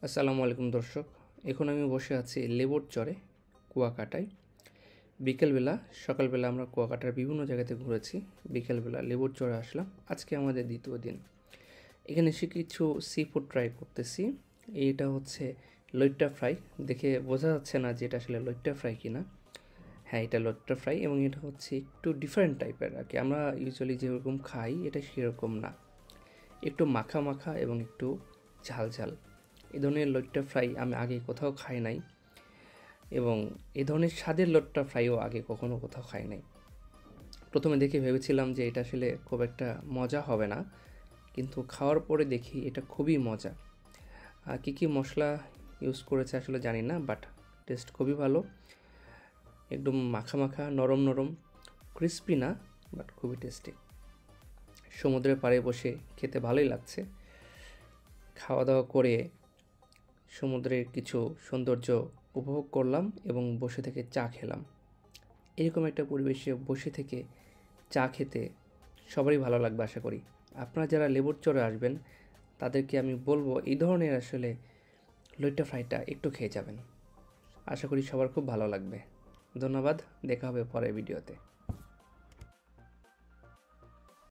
আসসালামু আলাইকুম দর্শক, এখন আমি বসে আছি লেবুর চরে কুয়াকাটায়। বিকেলবেলা সকালবেলা আমরা কুয়াকাটার বিভিন্ন জায়গাতে ঘুরেছি, বিকেলবেলা লেবুর চরে আসলাম। আজকে আমাদের দ্বিতীয় দিন। এখানে এসে কিছু সি ফুড ট্রাই করতেছি। এইটা হচ্ছে লইট্টা ফ্রাই। দেখে বোঝা যাচ্ছে না যে এটা আসলে লইট্টা ফ্রাই কিনা। হ্যাঁ, এটা লইট্টা ফ্রাই এবং এটা হচ্ছে একটু ডিফারেন্ট টাইপের আর কি। আমরা ইউজুয়ালি যেরকম খাই এটা সেরকম না, একটু মাখা মাখা এবং একটু ঝাল ঝাল। এই ধরনের লইট্টা ফ্রাই আমি আগে কোথাও খাই নাই এবং এই ধরনের স্বাদের লইট্টা ফ্রাইও আগে কখনো কোথাও খাই নাই। প্রথমে দেখে ভেবেছিলাম যে এটা আসলে খুব একটা মজা হবে না, কিন্তু খাওয়ার পরে দেখি এটা খুবই মজা। কী কী মশলা ইউজ করেছে আসলে জানি না, বাট টেস্ট খুবই ভালো। একদম মাখা মাখা, নরম নরম, ক্রিস্পি না, বাট খুবই টেস্টি। সমুদ্রের পাড়ে বসে খেতে ভালোই লাগছে। খাওয়া দাওয়া করে সমুদ্রের কিছু সৌন্দর্য উপভোগ করলাম এবং বসে থেকে চা খেলাম। এরকম একটা পরিবেশে বসে থেকে চা খেতে সবারই ভালো লাগবে আশা করি। আপনারা যারা লেবুর চরে আসবেন তাদেরকে আমি বলবো এই ধরনের আসলে লইট্টা ফ্রাইটা একটু খেয়ে যাবেন। আশা করি সবার খুব ভালো লাগবে। ধন্যবাদ, দেখা হবে পরের ভিডিওতে।